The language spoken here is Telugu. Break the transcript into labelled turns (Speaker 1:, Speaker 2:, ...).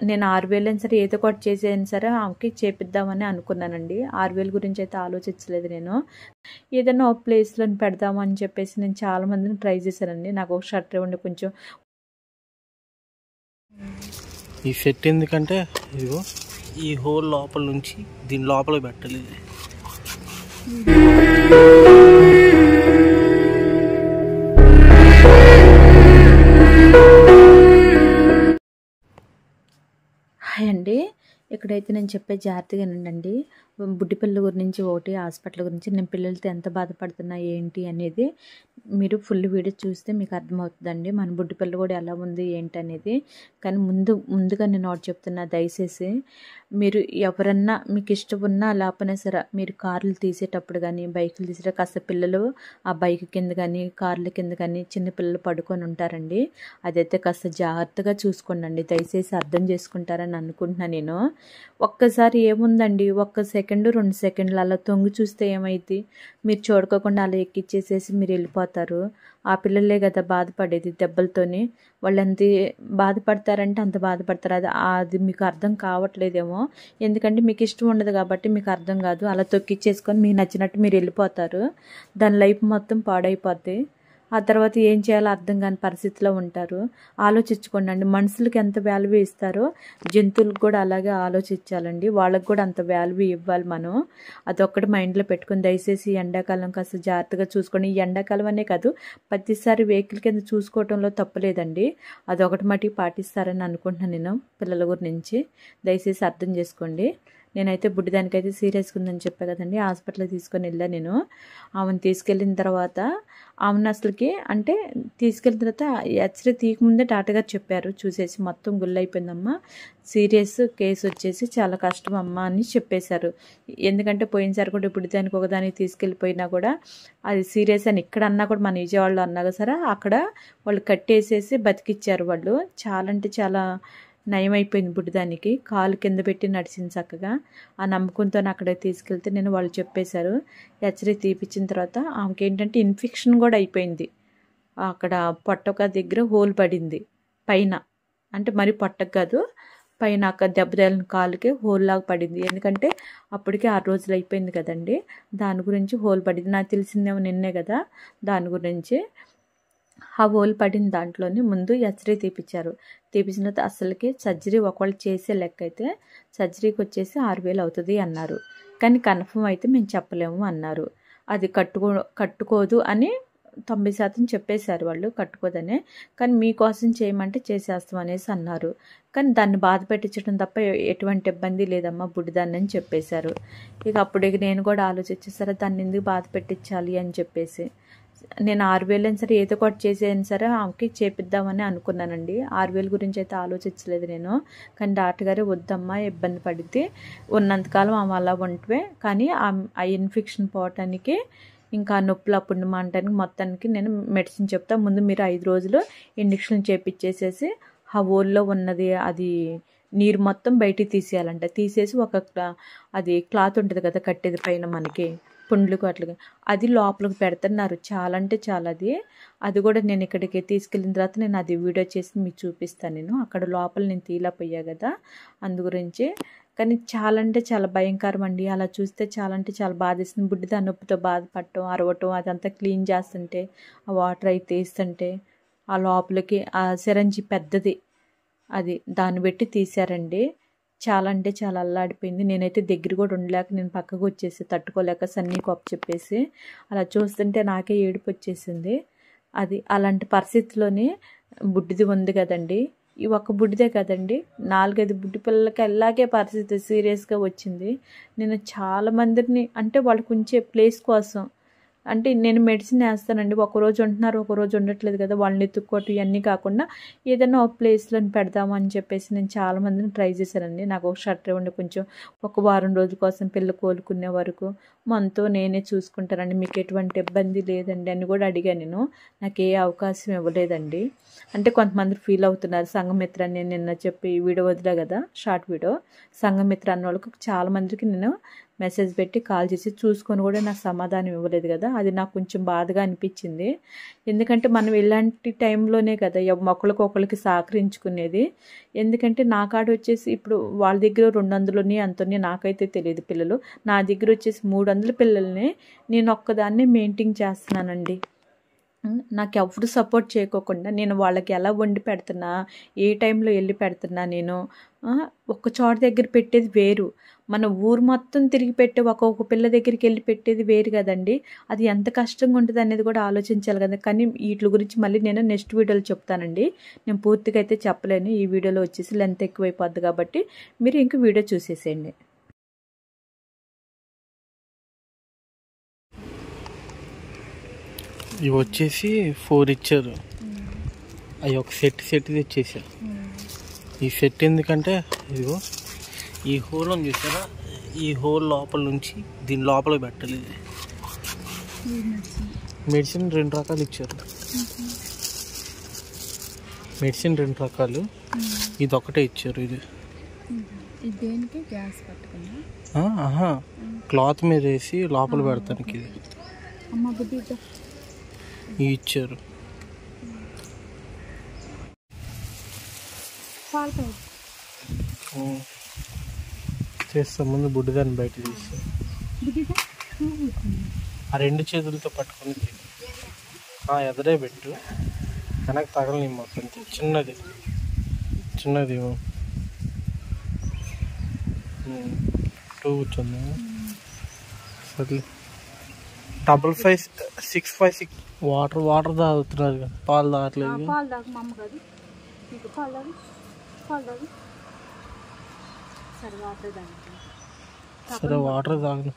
Speaker 1: నేను 6,000 అయినా సరే ఏదో ఒకటి చేసేయని సరే ఆమెకి చేపిద్దామని అనుకున్నానండి. 6,000 గురించి అయితే ఆలోచించలేదు నేను. ఏదైనా ఒక ప్లేస్‌లో పెడదామని చెప్పేసి నేను చాలా మందిని ట్రై చేశానండి. నాకు ఒక షర్ట్ ఇవ్వండి కొంచెం.
Speaker 2: ఈ సెట్ ఎందుకంటే ఇదిగో ఈ హోల్ లోపల నుంచి దీని లోపల పెట్టాలి.
Speaker 1: హాయ్ అండి. ఇక్కడైతే నేను చెప్పే జాగ్రత్తగా వినండి. బుడ్డి పిల్లల గురించి ఒకటి, హాస్పిటల్ గురించి, నేను పిల్లలతో ఎంత బాధపడుతున్నా ఏంటి అనేది మీరు ఫుల్ వీడియో చూస్తే మీకు అర్థమవుతుందండి. మన బుడ్డి పిల్ల కూడా ఎలా ఉంది ఏంటి అనేది. కానీ ముందుగా నేను ఒకటి చెప్తున్నా, దయచేసి మీరు ఎవరన్నా మీకు ఇష్టం ఉన్నా లేకపోయినా సరే మీరు కార్లు తీసేటప్పుడు కానీ బైకులు తీసేటప్పుడు కాస్త పిల్లలు ఆ బైక్ కింద కానీ కార్ల కింద కానీ చిన్న పిల్లలు పడుకొని ఉంటారండి. అదైతే కాస్త జాగ్రత్తగా చూసుకోండి. దయచేసి అర్థం చేసుకుంటారని అనుకుంటున్నాను నేను. ఒక్కసారి ఏముందండి, ఒక్క సెకండు 2 సెకండ్లు అలా తొంగి చూస్తే ఏమైంది? మీరు చూడకోకుండా అలా ఎక్కిచ్చేసేసి మీరు వెళ్ళిపోతారు. ఆ పిల్లలే కదా బాధపడేది దెబ్బలతోని. వాళ్ళు ఎంత బాధపడతారంటే అంత బాధపడతారు. అది మీకు అర్థం కావట్లేదేమో, ఎందుకంటే మీకు ఇష్టం ఉండదు కాబట్టి మీకు అర్థం కాదు. అలా తొక్కిచ్చేసుకొని మీకు నచ్చినట్టు మీరు వెళ్ళిపోతారు. దాని లైఫ్ మొత్తం పాడైపోద్ది. ఆ తర్వాత ఏం చేయాలో అర్థం కాని పరిస్థితిలో ఉంటారు. ఆలోచించుకోండి. మనుషులకి ఎంత వాల్యూ ఇస్తారో జంతువులకు కూడా అలాగే ఆలోచించాలండి. వాళ్ళకి కూడా అంత వాల్యూ ఇవ్వాలి మనం. అదొక్కటి మైండ్లో పెట్టుకుని దయచేసి ఎండాకాలం కాస్త జాగ్రత్తగా చూసుకోండి. ఈ ఎండాకాలం అనే కాదు, ప్రతిసారి వెహికల్ కింద చూసుకోవడంలో తప్పలేదండి. అదొకటి మటుకు పాటిస్తారని అనుకుంటున్నాను నేను పిల్లల గురించి. దయచేసి అర్థం చేసుకోండి. నేనైతే బుడ్డిదానికైతే సీరియస్గా ఉందని చెప్పా కదండి, హాస్పిటల్కి తీసుకొని వెళ్ళా నేను. ఆమెను తీసుకెళ్ళిన తర్వాత ఆమెను అసలుకి అంటే తీసుకెళ్ళిన తర్వాత ఎక్స్రే తీయకముందే డాక్టర్ గారు చెప్పారు, చూసేసి మొత్తం గుల్లైపోయిందమ్మా, సీరియస్ కేసు వచ్చేసి చాలా కష్టం అమ్మ అని చెప్పేశారు. ఎందుకంటే పోయినసారి కూడా బుడ్డిదానికి ఒకదానికి తీసుకెళ్ళిపోయినా కూడా అది సీరియస్ అని ఇక్కడ అన్నా కూడా మన విజయవాడలో అన్నా సరే అక్కడ వాళ్ళు కట్టేసేసి బతికిచ్చారు. వాళ్ళు చాలా అంటే చాలా నయమైపోయింది. బుడ్డిదానికి కాలు కింద పెట్టి నడిచింది చక్కగా. ఆ నమ్మకంతో అక్కడ తీసుకెళ్తే నేను వాళ్ళు చెప్పేశారు. ఎక్స్రే తీపిచ్చిన తర్వాత ఆమెకి ఏంటంటే ఇన్ఫెక్షన్ కూడా అయిపోయింది. అక్కడ పొట్టక దగ్గర హోల్ పడింది పైన, అంటే మరి పొట్టకు కాదు, పైన అక్కడ దెబ్బ తగిలిన కాలుకి హోల్ లాగా పడింది. ఎందుకంటే అప్పటికే 6 రోజులు అయిపోయింది కదండి. దాని గురించి హోల్ పడింది. నాకు తెలిసిందేమో నిన్నే కదా, దాని గురించి ఆ హోల్ పడిన దాంట్లోనే ముందు ఎక్స్రే తీపిచ్చారు. తీపించిన తర్వాత అసలుకి సర్జరీ ఒకవేళ చేసే లెక్క అయితే సర్జరీకి వచ్చేసి 6,000 అవుతుంది అన్నారు. కానీ కన్ఫర్మ్ అయితే మేము చెప్పలేము అన్నారు. అది కట్టుకోదు అని 90% చెప్పేశారు వాళ్ళు, కట్టుకోదనే. కానీ మీకోసం చేయమంటే చేసేస్తాం అనేసి అన్నారు. కానీ దాన్ని బాధ పెట్టించడం తప్ప ఎటువంటి ఇబ్బంది లేదమ్మా బుడ్డిదాన్ని అని చెప్పేశారు. ఇక అప్పుడు నేను కూడా ఆలోచించేసరే దాన్ని ఎందుకు బాధ పెట్టించాలి అని చెప్పేసి నేను 6,000 అయినా సరే ఏదో ఒకటి చేసేయని సరే ఆమెకి చేపిద్దామని అనుకున్నానండి. 6,000 గురించి అయితే ఆలోచించలేదు నేను. కానీ డాక్టర్ గారు వద్దమ్మా ఇబ్బంది పడితే ఉన్నంతకాలం ఆమె అలా ఉంటే, కానీ ఆ ఇన్ఫెక్షన్ పోవటానికి ఇంకా నొప్పులు అప్పుడు మంటానికి మొత్తానికి నేను మెడిసిన్ చెప్తా, ముందు మీరు 5 రోజులు ఇంజక్షన్ చేపించేసేసి ఆ హోల్లో ఉన్నది అది నీరు మొత్తం బయటికి తీసేయాలంట. తీసేసి అది క్లాత్ ఉంటుంది కదా కట్టేది పైన మనకి పుండ్లకు అట్లా, అది లోపలికి పెడుతున్నారు. చాలా అంటే చాలా అది కూడా నేను ఇక్కడికి తీసుకెళ్ళిన తర్వాత నేను అది వీడియో చేసి మీకు చూపిస్తాను. నేను అక్కడ లోపల నేను తీయలేకపోయా కదా, అందు గురించి. కానీ చాలా అంటే చాలా భయంకరం అండి. అలా చూస్తే చాలా అంటే చాలా బాధేస్తుంది. బుడ్డిదా నొప్పితో బాధపడటం, అరవటం, అదంతా క్లీన్ చేస్తుంటే ఆ వాటర్ అయితే తీస్తుంటే ఆ లోపలికి ఆ సిరంజి పెద్దది అది దాన్ని పెట్టి తీశారండి. చాలా అంటే చాలా అల్లాడిపోయింది. నేనైతే దగ్గర కూడా ఉండలేక నేను పక్కకు వచ్చేసి తట్టుకోలేక సన్నీ కోప చెప్పేసి అలా చూస్తుంటే నాకే ఏడుపు వచ్చేసింది. అది అలాంటి పరిస్థితిలోనే బుడ్డిది ఉంది కదండి. ఈ ఒక్క బుడ్డిదే కదండి, 4-5 బుడ్డి పిల్లలకి అలాగే పరిస్థితి సీరియస్గా వచ్చింది. నేను చాలా మందిని అంటే వాళ్ళకు ఉంచే ప్లేస్ కోసం అంటే నేను మెడిసిన్ వేస్తానండి. ఒకరోజు ఉంటున్నారు, ఒకరోజు ఉండట్లేదు కదా, వాళ్ళని ఎత్తుక్కోవటం ఇవన్నీ కాకుండా ఏదైనా ఒక ప్లేస్లో పెడదామని చెప్పేసి నేను చాలా మందిని ట్రై చేశానండి. నాకు ఒక షర్ట్ ఇవ్వండి కొంచెం, ఒక వారం రోజుల కోసం పిల్ల కోలుకునే వరకు మనతో నేనే చూసుకుంటానండి, మీకు ఎటువంటి ఇబ్బంది లేదండి అని కూడా అడిగాను నేను. నాకు ఏ అవకాశం ఇవ్వలేదండి. అంటే కొంతమంది ఫీల్ అవుతున్నారు. సంఘమిత్ర నేను నిన్న చెప్పి వీడియో వదిలే కదా, షార్ట్ వీడియో, సంఘమిత్ర అన్న వాళ్ళకు చాలా మందికి నేను మెసేజ్ పెట్టి కాల్ చేసి చూసుకొని కూడా నాకు సమాధానం ఇవ్వలేదు కదా, అది నాకు కొంచెం బాధగా అనిపించింది. ఎందుకంటే మనం ఇలాంటి టైంలోనే కదా ఒకరికి సహకరించుకునేది. ఎందుకంటే నా కాడ వచ్చేసి ఇప్పుడు వాళ్ళ దగ్గర 200 అంతని నాకైతే తెలియదు పిల్లలు, నా దగ్గర వచ్చేసి 300 పిల్లల్ని నేను ఒక్కదాన్నే మెయింటైన్ చేస్తున్నానండి. నాకు ఎవరు సపోర్ట్ చేయకోకుండా నేను వాళ్ళకి ఎలా వండి పెడుతున్నా, ఏ టైంలో వెళ్ళి పెడుతున్నా, నేను ఒక్క చోట దగ్గర పెట్టేది వేరు, మన ఊరు మొత్తం తిరిగి పెట్టే ఒక్కొక్క పిల్ల దగ్గరికి వెళ్ళి పెట్టేది వేరు కదండి. అది ఎంత కష్టంగా ఉంటుంది అనేది కూడా ఆలోచించాలి కదా. కానీ వీటి గురించి మళ్ళీ నేను నెక్స్ట్ వీడియోలో చెప్తానండి. నేను పూర్తిగా అయితే చెప్పలేను, ఈ వీడియోలో వచ్చేసి లెంత్ ఎక్కువైపోద్ది కాబట్టి మీరు ఇంక వీడియో చూసేసేయండి.
Speaker 2: ఇవి వచ్చేసి 4 ఇచ్చారు, అవి ఒక సెట్ తెచ్చేసారు. ఈ సెట్ ఎందుకంటే ఇదిగో ఈ హోల్ అని చూసారా, ఈ హోల్ లోపల నుంచి దీని లోపల పెట్టాలి. మెడిసిన్ 2 రకాలు ఇచ్చారు, మెడిసిన్ 2 రకాలు, ఇది ఒకటే ఇచ్చారు. ఇది క్లాత్ మీద వేసి లోపల పెడతానికి ఇది ఇచ్చారు. చేస్తా ముందు బుడ్డిదాన్ని బయట తీసి ఆ 2 చేతులతో పట్టుకొని ఎదరే పెట్టు, వెనక్కి తగలని మొత్తం. చిన్నది చిన్నది 2 కూర్చుంది. సరే 5556 వాటర్ తాగుతున్నారు కదా, పాలు తాగట్లేదు. సరే వాటర్ తాగను.